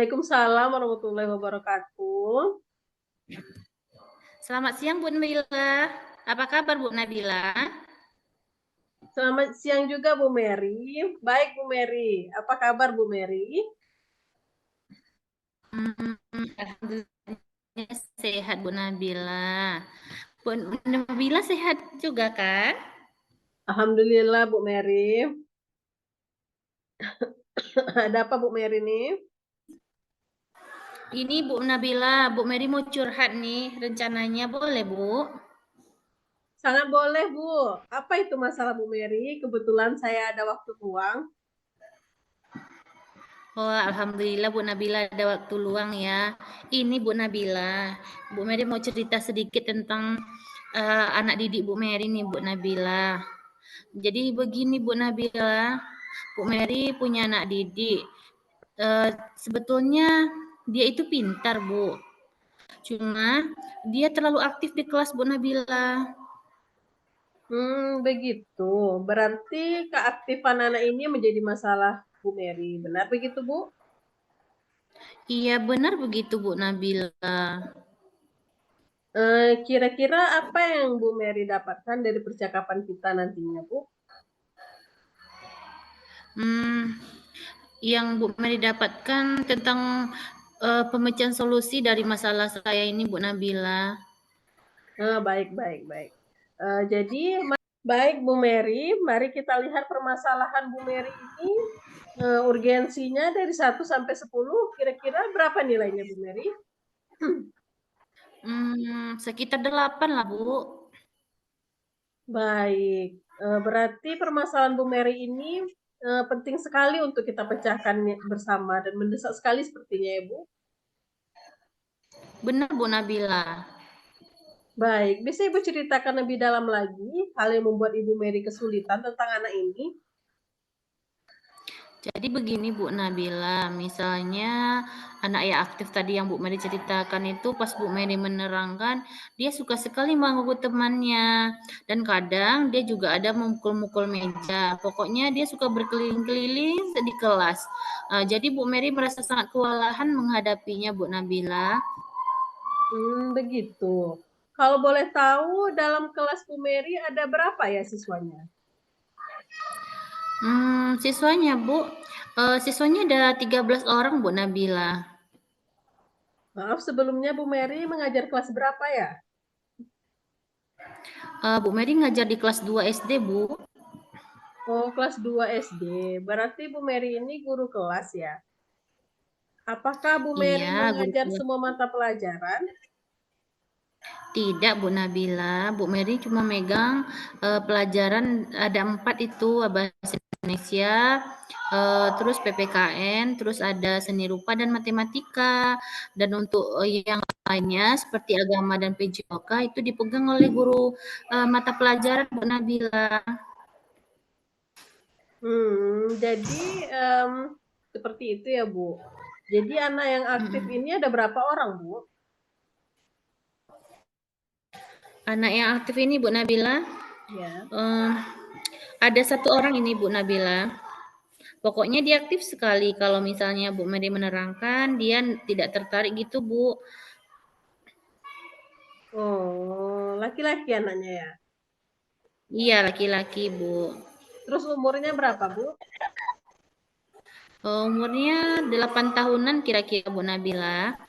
Waalaikumsalam warahmatullahi wabarakatuh. Selamat siang Bu Nabila. Apa kabar Bu Nabila? Selamat siang juga Bu Mary. Baik Bu Mary, apa kabar Bu Mary? Alhamdulillah sehat Bu Nabila. Bu Nabila sehat juga kan? Alhamdulillah Bu Mary. Ada apa Bu Mary nih? Ini Bu Nabila, Bu Mary mau curhat nih rencananya boleh Bu? Sangat boleh Bu. Apa itu masalah Bu Mary? Kebetulan saya ada waktu luang. Oh Alhamdulillah Bu Nabila ada waktu luang ya. Ini Bu Nabila, Bu Mary mau cerita sedikit tentang anak didik Bu Mary nih Bu Nabila. Jadi begini Bu Nabila, Bu Mary punya anak didik. Sebetulnya dia itu pintar, Bu. Cuma dia terlalu aktif di kelas, Bu Nabila. Begitu. Berarti keaktifan anak ini menjadi masalah Bu Mary. Benar begitu Bu? Iya, benar begitu, Bu Nabila. Kira-kira apa yang Bu Mary dapatkan dari percakapan kita nantinya Bu? Hmm, yang Bu Mary dapatkan tentang pemecahan solusi dari masalah saya ini, Bu Nabila. Baik, baik, baik. Jadi, baik Bu Mary, mari kita lihat permasalahan Bu Mary ini, urgensinya dari 1 sampai 10, kira-kira berapa nilainya Bu Mary? Sekitar 8 lah, Bu. Baik, berarti permasalahan Bu Mary ini, penting sekali untuk kita pecahkan bersama dan mendesak sekali sepertinya ya Bu? Benar, Bu Nabila. Baik, bisa Ibu ceritakan lebih dalam lagi hal yang membuat Ibu Mary kesulitan tentang anak ini? Jadi begini Bu Nabila, misalnya anak yang aktif tadi yang Bu Mary ceritakan itu pas Bu Mary menerangkan, dia suka sekali mengganggu temannya. Dan kadang dia juga ada memukul-mukul meja. Pokoknya dia suka berkeliling-keliling di kelas. Jadi Bu Mary merasa sangat kewalahan menghadapinya Bu Nabila. Begitu. Kalau boleh tahu dalam kelas Bu Mary ada berapa ya siswanya? Siswanya Bu, siswanya ada 13 orang Bu Nabila. Maaf sebelumnya Bu Mary mengajar kelas berapa ya? Bu Mary ngajar di kelas 2 SD Bu. Oh, kelas 2 SD. Berarti Bu Mary ini guru kelas ya? Apakah Bu Mary Iya, guru mengajar kelas. semua mata pelajaran? Tidak Bu Nabila, Bu Mary cuma megang pelajaran ada 4 itu bahasa Indonesia, terus PPKN, terus ada seni rupa dan matematika. Dan untuk yang lainnya seperti agama dan PJOK itu dipegang oleh guru mata pelajaran Bu Nabila. Jadi seperti itu ya Bu. Jadi anak yang aktif ini ada berapa orang Bu? Anak yang aktif ini Bu Nabila, Ya. ada 1 orang ini Bu Nabila. Pokoknya dia aktif sekali kalau misalnya Bu Mary menerangkan, dia tidak tertarik gitu Bu. Oh, laki-laki anaknya ya? Iya laki-laki Bu. Terus umurnya berapa Bu? Umurnya 8 tahunan kira-kira Bu Nabila.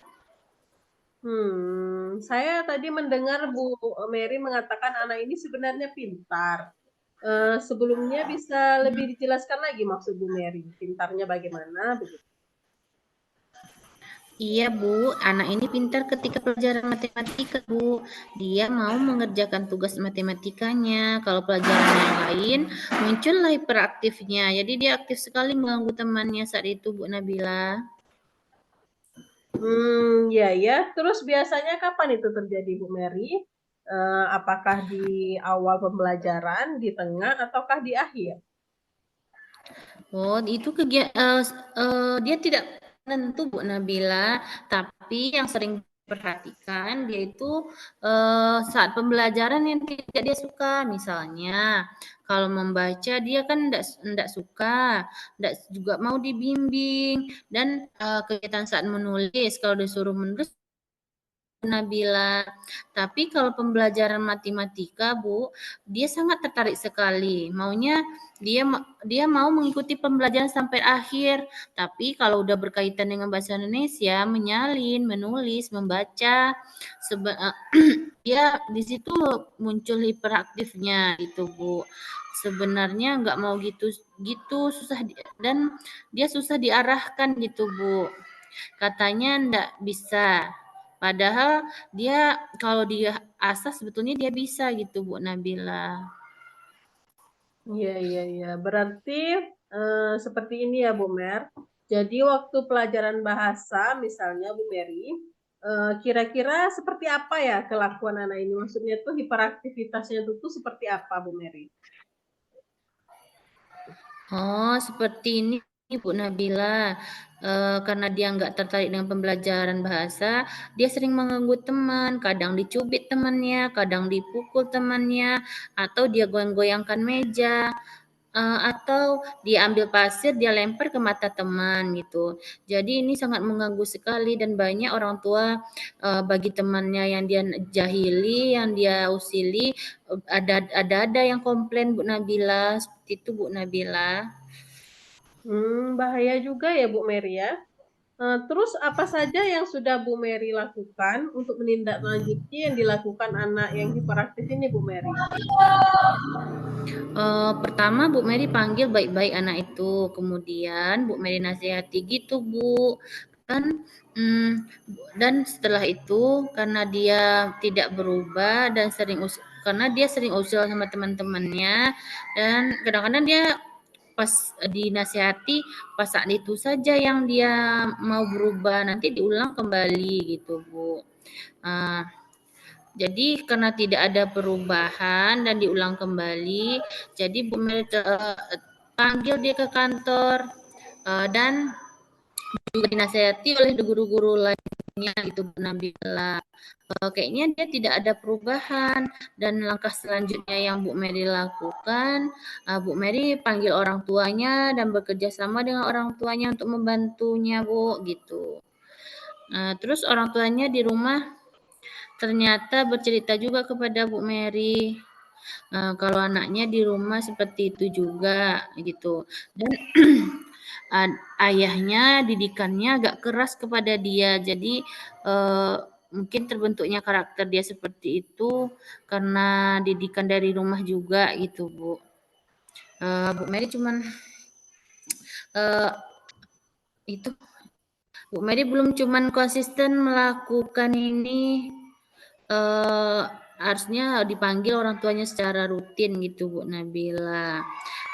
Saya tadi mendengar Bu Mary mengatakan anak ini sebenarnya pintar. Sebelumnya bisa lebih dijelaskan lagi maksud Bu Mary, pintarnya bagaimana begitu? Iya Bu, anak ini pintar ketika pelajaran matematika Bu. Dia mau mengerjakan tugas matematikanya. Kalau pelajaran yang lain, muncullah hiperaktifnya. Jadi dia aktif sekali mengganggu temannya saat itu Bu Nabila. Ya ya. Terus biasanya kapan itu terjadi Bu Mary? Apakah di awal pembelajaran, di tengah, ataukah di akhir? Oh, itu dia tidak menentu Bu Nabila, tapi yang sering perhatikan dia itu saat pembelajaran yang tidak dia suka. Misalnya kalau membaca dia kan enggak suka, enggak juga mau dibimbing, dan kegiatan saat menulis kalau disuruh menulis Nabila. Tapi kalau pembelajaran matematika, Bu, dia sangat tertarik sekali. Maunya dia mau mengikuti pembelajaran sampai akhir. Tapi kalau udah berkaitan dengan bahasa Indonesia, menyalin, menulis, membaca, dia di situ muncul hiperaktifnya itu, Bu. Sebenarnya nggak mau gitu susah dan dia susah diarahkan gitu, Bu. Katanya nggak bisa. Padahal dia kalau dia asah sebetulnya dia bisa gitu Bu Nabila. Iya, iya, iya. Berarti seperti ini ya Bu Mer. Jadi waktu pelajaran bahasa misalnya Bu Mary, kira-kira seperti apa ya kelakuan anak ini? Maksudnya tuh hiperaktivitasnya tuh seperti apa Bu Mary? Oh, seperti ini Bu Nabila. Karena dia nggak tertarik dengan pembelajaran bahasa, dia sering mengganggu teman, kadang dicubit temannya, kadang dipukul temannya, atau dia goyang-goyangkan meja. Atau dia ambil pasir, dia lempar ke mata teman gitu. Jadi ini sangat mengganggu sekali dan banyak orang tua bagi temannya yang dia jahili, yang dia usili, ada yang komplain Bu Nabila, seperti itu Bu Nabila. Bahaya juga ya Bu Mary ya. Terus apa saja yang sudah Bu Mary lakukan untuk menindaklanjuti yang dilakukan anak yang hiperaktif ini Bu Mary? Pertama Bu Mary panggil baik-baik anak itu, kemudian Bu Mary nasihati gitu Bu, kan dan setelah itu karena dia tidak berubah dan karena dia sering usil sama teman-temannya dan kadang-kadang dia pas dinasihati pas saat itu saja yang dia mau berubah, nanti diulang kembali gitu Bu. Jadi karena tidak ada perubahan dan diulang kembali, jadi Bu Mary panggil dia ke kantor dan juga dinasihati oleh guru-guru lainnya gitu Bu Nabila. Kayaknya dia tidak ada perubahan dan langkah selanjutnya yang Bu Mary lakukan, Bu Mary panggil orang tuanya dan bekerja sama dengan orang tuanya untuk membantunya Bu gitu. Terus orang tuanya di rumah ternyata bercerita juga kepada Bu Mary kalau anaknya di rumah seperti itu juga gitu dan ayahnya didikannya agak keras kepada dia jadi mungkin terbentuknya karakter dia seperti itu karena didikan dari rumah juga gitu Bu. Bu Mary cuman itu Bu Mary belum cuman konsisten melakukan ini harusnya dipanggil orang tuanya secara rutin gitu Bu Nabila.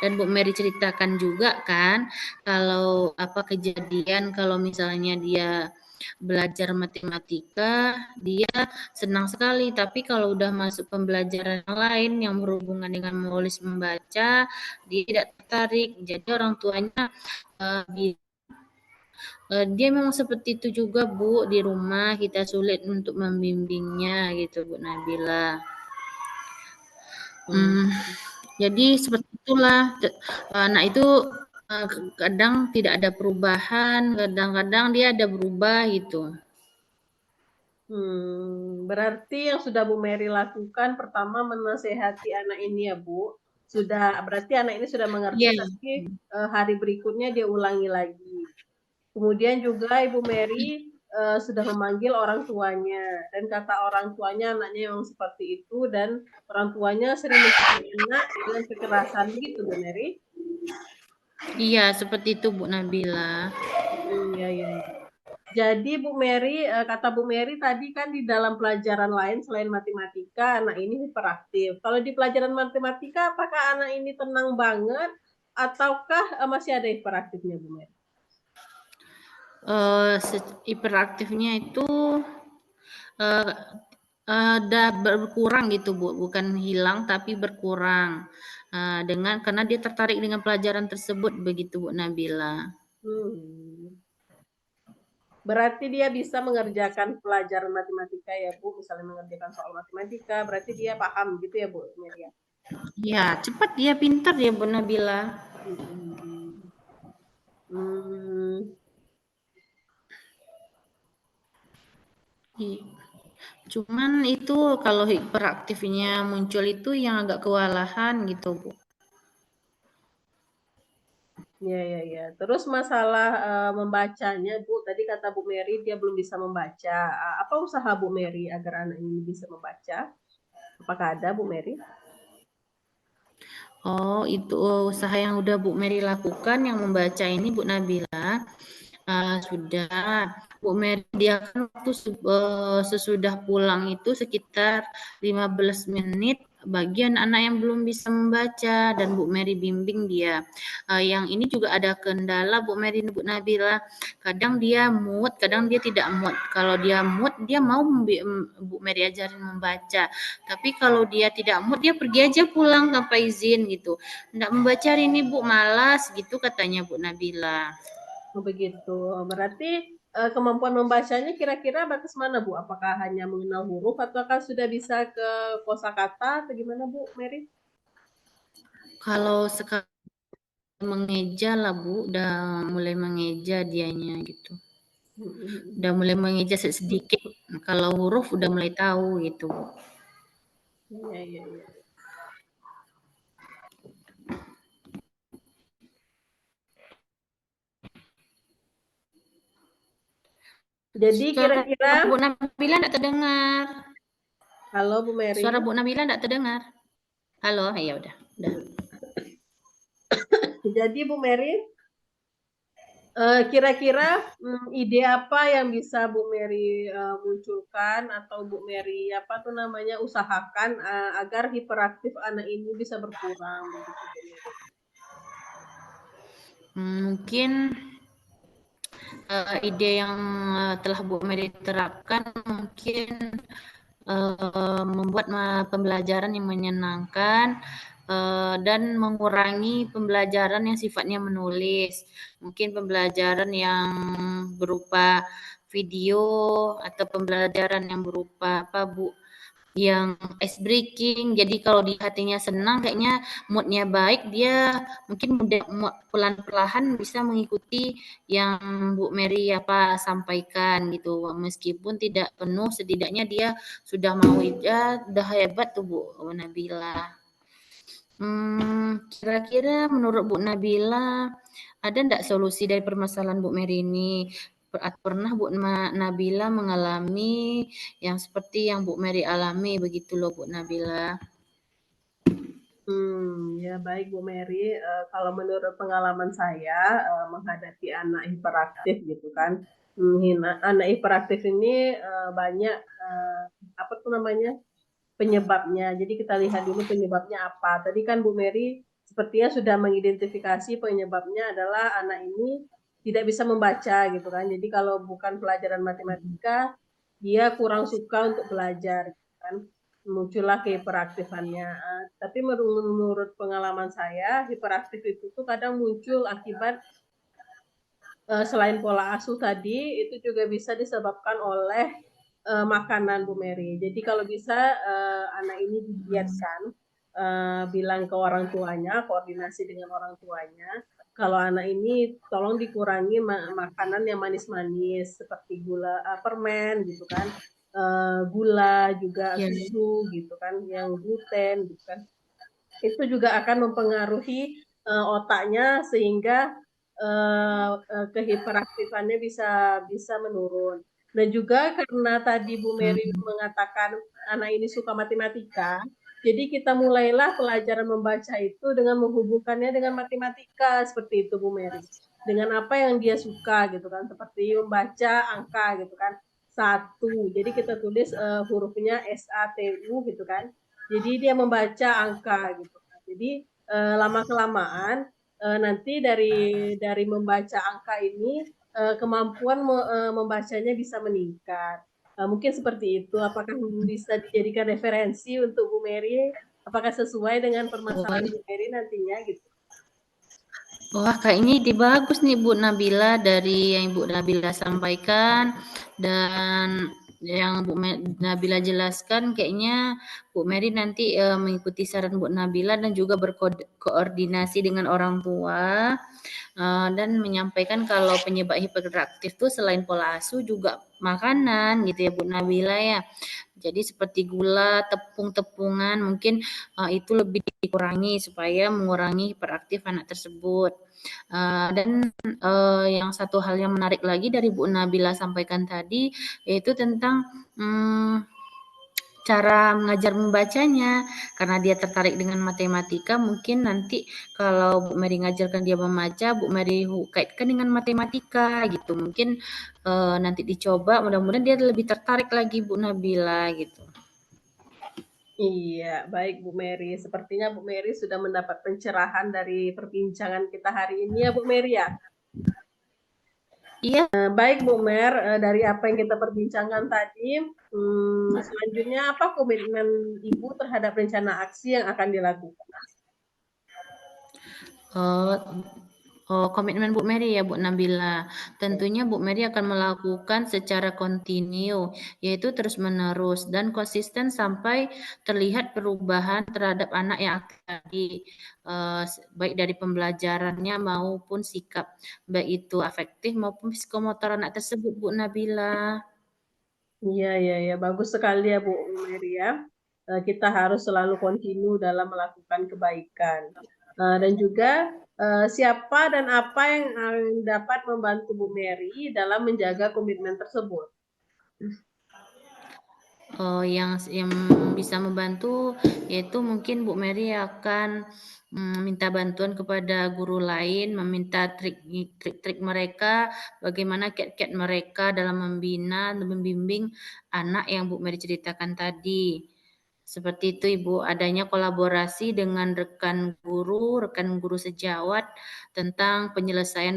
Dan Bu Mary ceritakan juga kan kalau apa kejadian kalau misalnya dia belajar matematika dia senang sekali tapi kalau udah masuk pembelajaran yang lain yang berhubungan dengan menulis membaca dia tidak tertarik. Jadi orang tuanya dia memang seperti itu juga Bu, di rumah kita sulit untuk membimbingnya gitu Bu Nabila. Jadi seperti itulah anak itu kadang tidak ada perubahan, kadang-kadang dia ada berubah gitu. Berarti yang sudah Bu Mary lakukan pertama menasehati anak ini ya Bu. Berarti anak ini sudah mengerti Iya. tapi hari berikutnya dia ulangi lagi. Kemudian juga Ibu Mary sudah memanggil orang tuanya dan kata orang tuanya anaknya memang seperti itu dan orang tuanya sering mencubit anak dengan kekerasan begitu Bu Mary? Iya, seperti itu Bu Nabila. Iya, iya, iya. Jadi Bu Mary, kata Bu Mary tadi kan di dalam pelajaran lain selain matematika, anak ini hiperaktif. Kalau di pelajaran matematika, apakah anak ini tenang banget ataukah masih ada hiperaktifnya Bu Mary? Hiperaktifnya itu udah berkurang gitu Bu, bukan hilang tapi berkurang karena dia tertarik dengan pelajaran tersebut begitu Bu Nabila. Berarti dia bisa mengerjakan pelajaran matematika ya Bu, misalnya mengerjakan soal matematika, berarti dia paham gitu ya Bu Meria? Ya, cepat dia, pintar dia Bu Nabila. Cuman itu kalau hiperaktifnya muncul itu yang agak kewalahan gitu Bu. Ya. Terus masalah membacanya Bu, tadi kata Bu Mary dia belum bisa membaca. Apa usaha Bu Mary agar anak ini bisa membaca? Apakah ada Bu Mary? Oh, itu usaha yang udah Bu Mary lakukan yang membaca ini Bu Nabila. Sudah, Bu Mary dia kan waktu sesudah pulang itu sekitar 15 menit bagi anak-anak yang belum bisa membaca dan Bu Mary bimbing dia. Yang ini juga ada kendala Bu Mary, Bu Nabila. Kadang dia mood, kadang dia tidak mood. Kalau dia mood, dia mau Bu Mary ajarin membaca. Tapi kalau dia tidak mood, dia pergi aja pulang tanpa izin gitu. Nggak membaca hari ini Bu, malas gitu katanya Bu Nabila. Begitu. Berarti kemampuan membacanya kira-kira batas mana Bu? Apakah hanya mengenal huruf ataukah sudah bisa ke kosakata atau gimana Bu Mary? Kalau sekarang mengeja lah Bu, udah mulai mengeja dianya gitu. Udah mulai mengeja sedikit. Kalau huruf udah mulai tahu gitu Bu. Iya. Jadi Suara kira-kira, Bu Nabila enggak terdengar. halo Bu Mary. Suara Bu Nabila enggak terdengar. Halo, ya udah. Jadi Bu Mary, kira-kira ide apa yang bisa Bu Mary munculkan atau Bu Mary apa tuh namanya usahakan agar hiperaktif anak ini bisa berkurang begitu Bu Mary? Mungkin ide yang telah Bu Mary terapkan mungkin membuat pembelajaran yang menyenangkan dan mengurangi pembelajaran yang sifatnya menulis. Mungkin pembelajaran yang berupa video atau pembelajaran yang berupa apa Bu? Yang ice breaking. Jadi kalau di hatinya senang, kayaknya moodnya baik, dia mungkin pelan-pelan bisa mengikuti yang Bu Mary apa sampaikan gitu. Meskipun tidak penuh, setidaknya dia sudah mau ya, udah hebat tuh Bu Nabila. Kira-kira menurut Bu Nabila ada enggak solusi dari permasalahan Bu Mary ini? Pernah Bu Nabila mengalami yang seperti yang Bu Mary alami begitu loh Bu Nabila. Ya baik Bu Mary, kalau menurut pengalaman saya menghadapi anak hiperaktif gitu kan, anak hiperaktif ini banyak apa tuh namanya penyebabnya. Jadi kita lihat dulu penyebabnya apa. Tadi kan Bu Mary sepertinya sudah mengidentifikasi penyebabnya adalah anak ini tidak bisa membaca gitu kan. Jadi kalau bukan pelajaran matematika, dia kurang suka untuk belajar gitu kan. Muncullah kehiperaktifannya. Tapi menurut pengalaman saya, hiperaktif itu tuh kadang muncul akibat selain pola asuh tadi, itu juga bisa disebabkan oleh makanan Bu Mary. Jadi kalau bisa anak ini didietkan, bilang ke orang tuanya, koordinasi dengan orang tuanya, kalau anak ini tolong dikurangi makanan yang manis-manis seperti gula, permen gitu kan, gula juga Ya. susu gitu kan, yang gluten gitu kan. Itu juga akan mempengaruhi otaknya sehingga kehiperaktifannya bisa menurun. Dan juga karena tadi Bu Mary mengatakan anak ini suka matematika, jadi kita mulailah pelajaran membaca itu dengan menghubungkannya dengan matematika seperti itu Bu Mary. Dengan apa yang dia suka gitu kan, seperti membaca angka gitu kan. 1. Jadi kita tulis hurufnya SATU gitu kan. Jadi dia membaca angka gitu kan. Jadi lama kelamaan nanti dari membaca angka ini kemampuan membacanya bisa meningkat. Mungkin seperti itu. Apakah bisa dijadikan referensi untuk Bu Mary? Apakah sesuai dengan permasalahan Bu Mary nantinya gitu? Wah, kayaknya ide bagus nih Bu Nabila dari yang Ibu Nabila sampaikan dan yang Nabila jelaskan kayaknya Bu Mary nanti mengikuti saran Bu Nabila dan juga berkoordinasi dengan orang tua dan menyampaikan kalau penyebab hiperaktif itu selain pola asuh juga makanan gitu ya Bu Nabila ya. Jadi seperti gula, tepung-tepungan mungkin itu lebih dikurangi supaya mengurangi hiperaktif anak tersebut. Dan yang satu hal yang menarik lagi dari Bu Nabila sampaikan tadi yaitu tentang cara mengajar membacanya karena dia tertarik dengan matematika mungkin nanti kalau Bu Mary ngajarkan dia membaca Bu Mary kaitkan dengan matematika gitu mungkin nanti dicoba mudah-mudahan dia lebih tertarik lagi Bu Nabila gitu. Iya, baik Bu Mary. Sepertinya Bu Mary sudah mendapat pencerahan dari perbincangan kita hari ini ya Bu Mary ya. Iya. Baik Bu Mer, dari apa yang kita perbincangkan tadi, selanjutnya apa komitmen Ibu terhadap rencana aksi yang akan dilakukan? Komitmen Bu Mary ya Bu Nabila. Tentunya Bu Mary akan melakukan secara kontinu, yaitu terus-menerus dan konsisten sampai terlihat perubahan terhadap anak yang aktif tadi, baik dari pembelajarannya maupun sikap, baik itu afektif maupun psikomotor anak tersebut Bu Nabila. Iya, iya, iya, bagus sekali ya Bu Mary ya. Kita harus selalu kontinu dalam melakukan kebaikan. Dan juga siapa dan apa yang dapat membantu Bu Mary dalam menjaga komitmen tersebut? Yang bisa membantu yaitu mungkin Bu Mary akan minta bantuan kepada guru lain, meminta trik-trik mereka, bagaimana kiat-kiat mereka dalam membina dan membimbing anak yang Bu Mary ceritakan tadi. Seperti itu Ibu, adanya kolaborasi dengan rekan guru sejawat tentang penyelesaian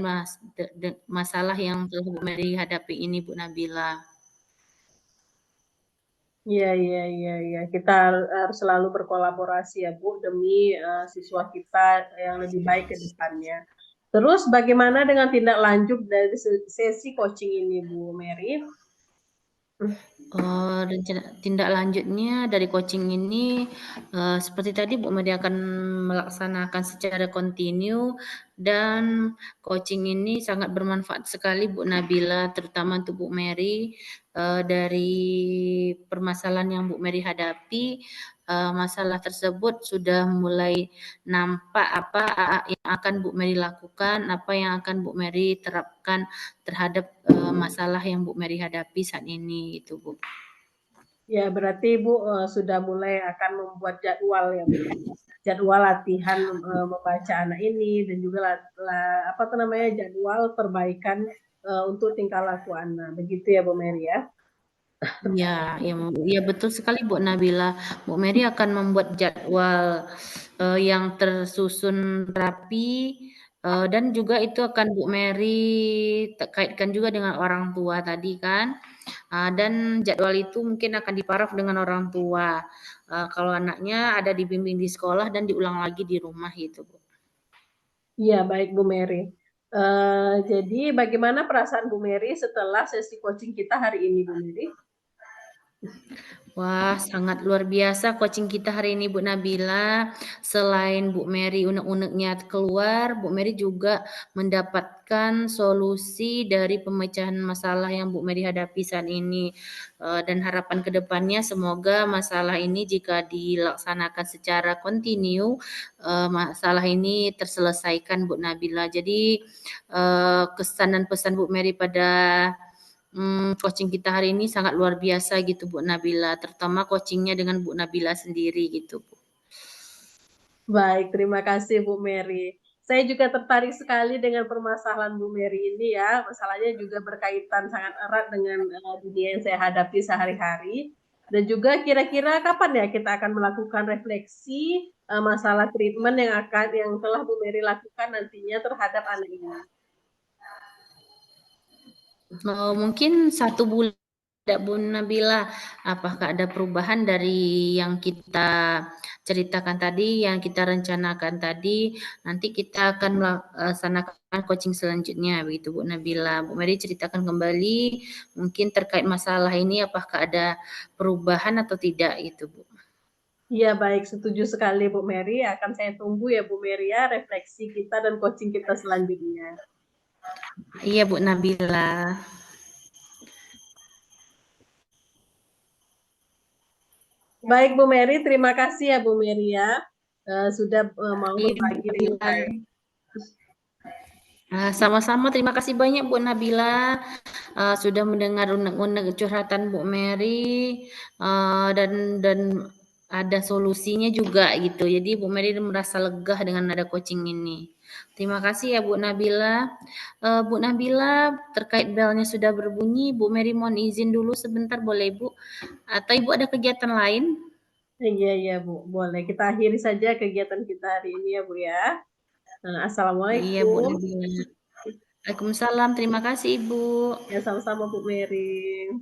masalah yang telah Bu Mary hadapi ini Bu Nabila. Iya, iya, iya, iya. Kita harus selalu berkolaborasi ya, Bu, demi siswa kita yang lebih baik ke depannya. Terus bagaimana dengan tindak lanjut dari sesi coaching ini, Bu Mary? Rencana tindak lanjutnya dari coaching ini seperti tadi Bu Mary akan melaksanakan secara kontinu dan coaching ini sangat bermanfaat sekali Bu Nabila terutama untuk Bu Mary dari permasalahan yang Bu Mary hadapi masalah tersebut sudah mulai nampak apa yang akan Bu Mary lakukan, apa yang akan Bu Mary terapkan terhadap masalah yang Bu Mary hadapi saat ini itu Bu. Ya, berarti Ibu sudah mulai akan membuat jadwal ya, Bu. Jadwal latihan membaca anak ini dan juga apa tuh namanya jadwal perbaikan untuk tingkah laku anak. Begitu ya, Bu Mary ya. Iya, ya betul sekali Bu Nabila. Bu Mary akan membuat jadwal yang tersusun rapi dan juga itu akan Bu Mary kaitkan juga dengan orang tua tadi kan. Dan jadwal itu mungkin akan diparaf dengan orang tua. Kalau anaknya ada dibimbing di sekolah dan diulang lagi di rumah gitu Bu. Iya, baik Bu Mary. Jadi bagaimana perasaan Bu Mary setelah sesi coaching kita hari ini, Bu Mary? Wah, sangat luar biasa coaching kita hari ini Bu Nabila. Selain Bu Mary unek-uneknya keluar, Bu Mary juga mendapatkan solusi dari pemecahan masalah yang Bu Mary hadapi saat ini. Dan harapan kedepannya semoga masalah ini jika dilaksanakan secara kontinu, masalah ini terselesaikan Bu Nabila. Jadi kesan dan pesan Bu Mary pada coaching kita hari ini sangat luar biasa gitu Bu Nabila, terutama coachingnya dengan Bu Nabila sendiri gitu Bu. Baik, terima kasih Bu Mary. Saya juga tertarik sekali dengan permasalahan Bu Mary ini ya. Masalahnya juga berkaitan sangat erat dengan dunia yang saya hadapi sehari-hari. Dan juga kira-kira kapan ya kita akan melakukan refleksi masalah treatment yang telah Bu Mary lakukan nantinya terhadap anak ini. Mungkin 1 bulan tidak Bu Nabila? Apakah ada perubahan dari yang kita ceritakan tadi, yang kita rencanakan tadi? Nanti kita akan melaksanakan coaching selanjutnya, begitu Bu Nabila. Bu Mary ceritakan kembali, mungkin terkait masalah ini, apakah ada perubahan atau tidak, gitu Bu. Iya baik, setuju sekali Bu Mary. Akan saya tunggu ya Bu Mary ya refleksi kita dan coaching kita selanjutnya. Iya Bu Nabila. Baik Bu Mary, terima kasih ya Bu Mary ya sudah mau Iya Bu berbagi dengan Nabila. saya. Sama-sama, terima kasih banyak Bu Nabila sudah mendengar unek-unek curhatan Bu Mary dan ada solusinya juga gitu. Jadi Bu Mary merasa lega dengan ada coaching ini. Terima kasih ya Bu Nabila. Bu Nabila, terkait belnya sudah berbunyi, Bu Mary mohon izin dulu sebentar boleh Bu? Atau Ibu ada kegiatan lain? Iya iya Bu, boleh kita akhiri saja kegiatan kita hari ini ya Bu ya. Iya Bu Assalamualaikum. Nabila. Waalaikumsalam, terima kasih Ibu. Ya sama-sama Bu Mary.